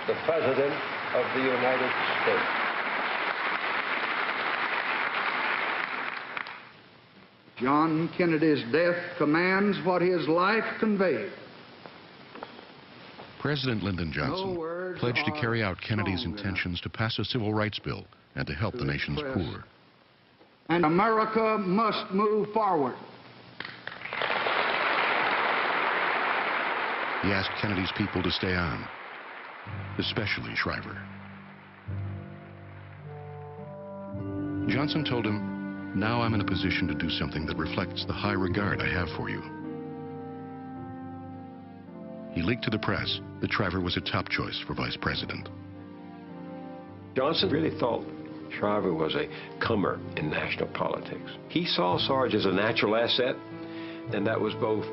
the President of the United States. John Kennedy's death commands what his life conveyed. President Lyndon Johnson pledged to carry out Kennedy's intentions to pass a civil rights bill and to help the nation's poor. And America must move forward. He asked Kennedy's people to stay on, especially Shriver. Johnson told him, "Now I'm in a position to do something that reflects the high regard I have for you." He leaked to the press that Shriver was a top choice for vice president. Johnson really thought Shriver was a comer in national politics. He saw Sarge as a natural asset, and that was both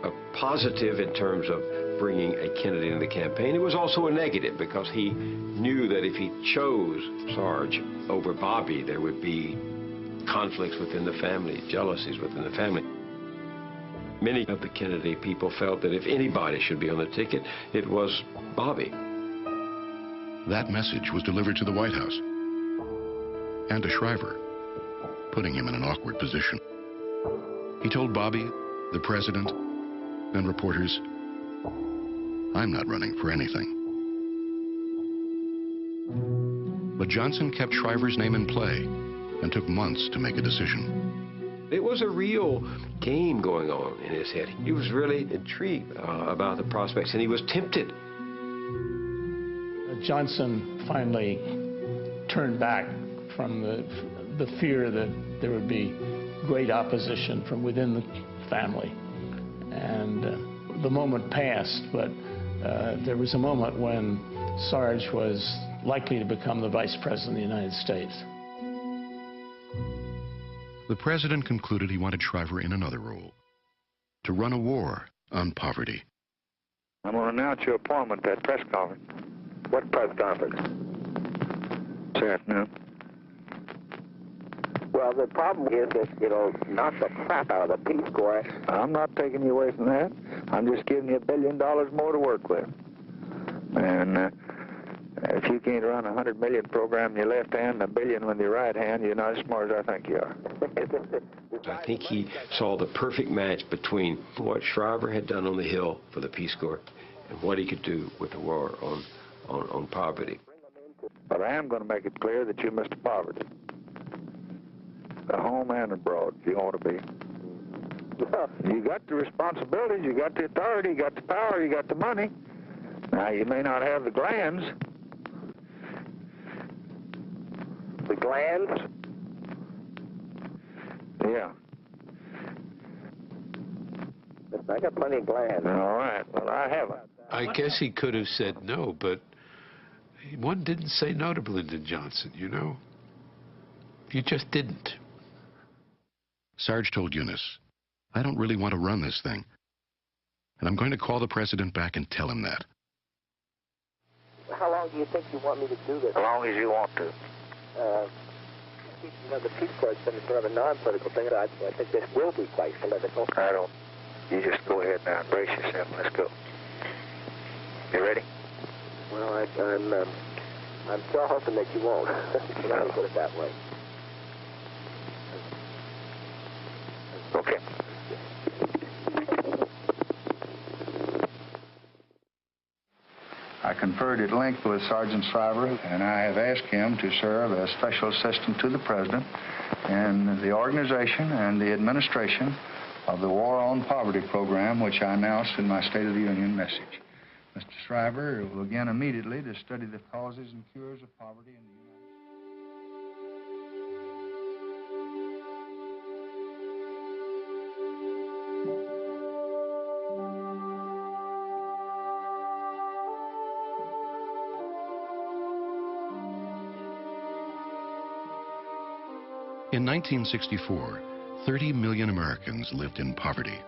a positive in terms of bringing a Kennedy into the campaign. It was also a negative because he knew that if he chose Sarge over Bobby, there would be conflicts within the family, jealousies within the family. Many of the Kennedy people felt that if anybody should be on the ticket, it was Bobby. That message was delivered to the White House and to Shriver, putting him in an awkward position. He told Bobby, the president, and reporters, "I'm not running for anything." But Johnson kept Shriver's name in play and took months to make a decision. It was a real game going on in his head. He was really intrigued about the prospects, and he was tempted. Johnson finally turned back from the fear that there would be great opposition from within the family. And the moment passed, but there was a moment when Sarge was likely to become the vice president of the United States. The president concluded he wanted Shriver in another role, to run a war on poverty. I'm going to announce your appointment at press conference. What press conference? This afternoon. Well, the problem is that it'll knock the crap out of the Peace Corps. I'm not taking you away from that. I'm just giving you $1 billion more to work with. And if you can't run a $100 million program in your left hand and $1 billion with your right hand, you're not as smart as I think you are. I think he saw the perfect match between what Shriver had done on the Hill for the Peace Corps and what he could do with the war on poverty. But I am going to make it clear that you're Mr. Poverty. At home and abroad, if you want to be. You got the responsibilities, you got the authority, you got the power, you got the money. Now, you may not have the glands. The glands? Yeah. I got plenty of glands. All right. Well, I haven't. I guess he could have said no, but one didn't say no to Lyndon Johnson, you know? You just didn't. Sarge told Eunice, "I don't really want to run this thing. And I'm going to call the president back and tell him that." How long do you think you want me to do this? As long as you want to. You know, the Peace Corps has been sort of a non-political thing. I think this will be quite political. I don't. You just go ahead now and brace yourself. Let's go. You ready? Well, I'm still hoping that you won't. Let me put it that way. Okay. I conferred at length with Sergeant Shriver, and I have asked him to serve as special assistant to the president in the organization and the administration of the War on Poverty program, which I announced in my State of the Union message. Mr. Shriver will begin immediately to study the causes and cures of poverty in the United States. In 1964, 30 million Americans lived in poverty.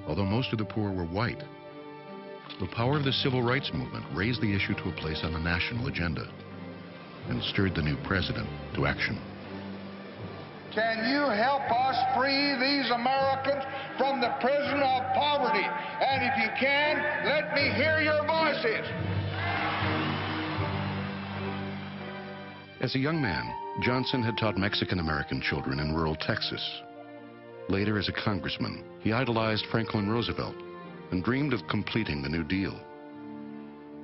Although most of the poor were white, the power of the civil rights movement raised the issue to a place on the national agenda and stirred the new president to action. Can you help us free these Americans from the prison of poverty? And if you can, let me hear your voices. As a young man, Johnson had taught Mexican-American children in rural Texas. Later, as a congressman, he idolized Franklin Roosevelt and dreamed of completing the New Deal.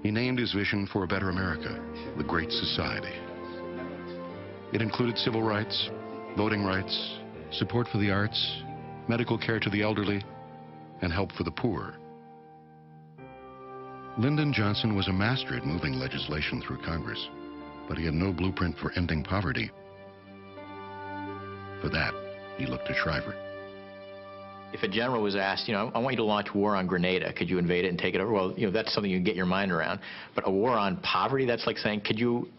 He named his vision for a better America, the Great Society. It included civil rights, voting rights, support for the arts, medical care to the elderly, and help for the poor. Lyndon Johnson was a master at moving legislation through Congress, but he had no blueprint for ending poverty. For that, he looked to Shriver. If a general was asked, I want you to launch war on Grenada, could you invade it and take it over? Well, that's something you can get your mind around. But a war on poverty, that's like saying, could you,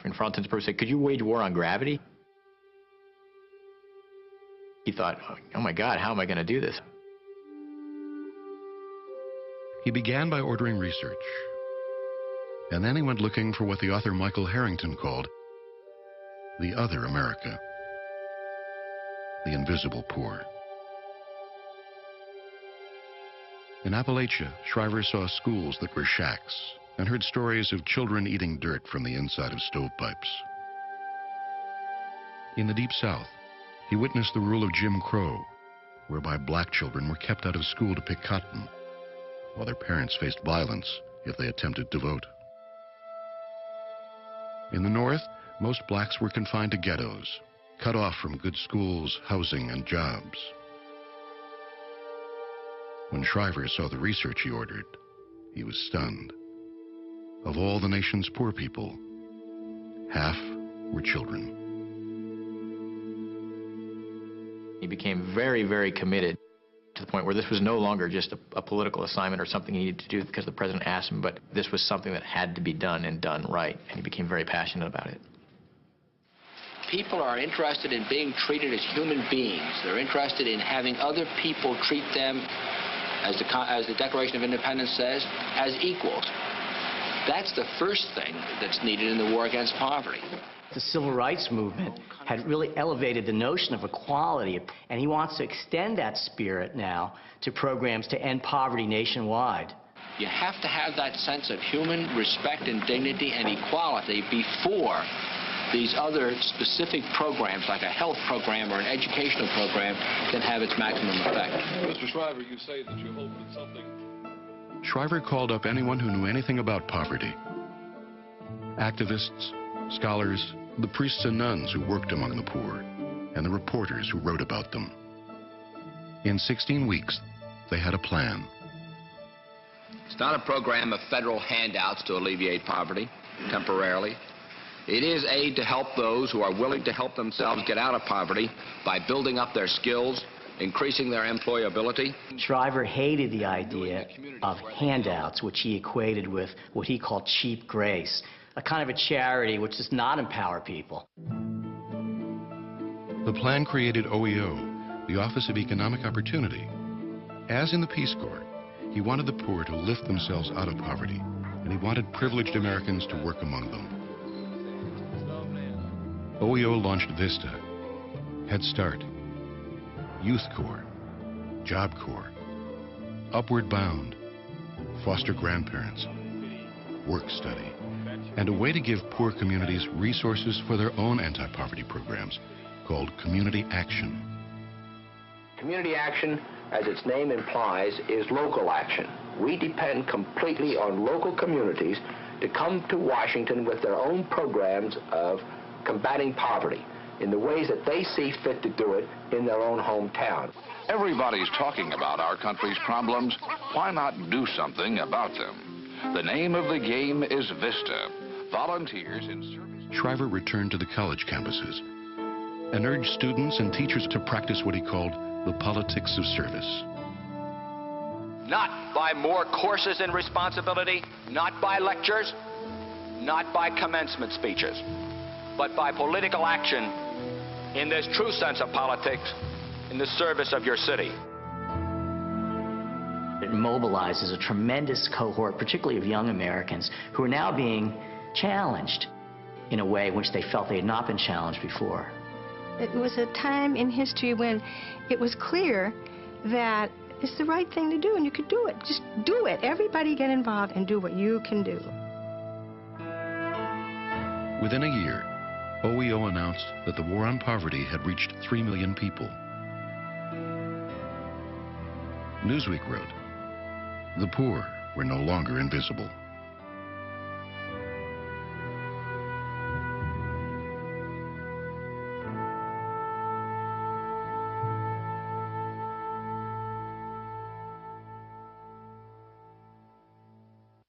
in for all intents and purposes, could you wage war on gravity? He thought, oh my God, how am I going to do this? He began by ordering research. And then he went looking for what the author Michael Harrington called the other America, the invisible poor. In Appalachia, Shriver saw schools that were shacks and heard stories of children eating dirt from the inside of stovepipes. In the Deep South, he witnessed the rule of Jim Crow, whereby black children were kept out of school to pick cotton, while their parents faced violence if they attempted to vote. In the North, most blacks were confined to ghettos, cut off from good schools, housing, and jobs. When Shriver saw the research he ordered, he was stunned. Of all the nation's poor people, half were children. He became very, very committed to the point where this was no longer just a political assignment or something he needed to do because the president asked him, but this was something that had to be done and done right, and he became very passionate about it. People are interested in being treated as human beings. They're interested in having other people treat them, as the Declaration of Independence says, as equals. That's the first thing that's needed in the war against poverty. The civil rights movement had really elevated the notion of equality, and he wants to extend that spirit now to programs to end poverty nationwide. You have to have that sense of human respect and dignity and equality before these other specific programs, like a health program or an educational program, can have its maximum effect. Mr. Shriver, you say that you hope that something... Shriver called up anyone who knew anything about poverty. Activists, scholars, the priests and nuns who worked among the poor, and the reporters who wrote about them. In 16 weeks, they had a plan. It's not a program of federal handouts to alleviate poverty temporarily. It is aid to help those who are willing to help themselves get out of poverty by building up their skills, increasing their employability. Shriver hated the idea of handouts, which he equated with what he called cheap grace, a kind of a charity which does not empower people. The plan created OEO, the Office of Economic Opportunity. As in the Peace Corps, he wanted the poor to lift themselves out of poverty, and he wanted privileged Americans to work among them. OEO launched VISTA, Head Start, Youth Corps, Job Corps, Upward Bound, Foster Grandparents, Work Study, and a way to give poor communities resources for their own anti-poverty programs called Community Action. Community action, as its name implies, is local action. We depend completely on local communities to come to Washington with their own programs of combating poverty in the ways that they see fit to do it in their own hometown. Everybody's talking about our country's problems. Why not do something about them? The name of the game is VISTA. Volunteers in service. Shriver returned to the college campuses and urged students and teachers to practice what he called the politics of service. Not by more courses and responsibility, not by lectures, not by commencement speeches, but by political action in this true sense of politics, in the service of your city. It mobilizes a tremendous cohort, particularly of young Americans, who are now being challenged in a way in which they felt they had not been challenged before. It was a time in history when it was clear that it's the right thing to do, and you could do it. Just do it. Everybody get involved and do what you can do. Within a year, OEO announced that the war on poverty had reached 3 million people. Newsweek wrote, "The poor were no longer invisible."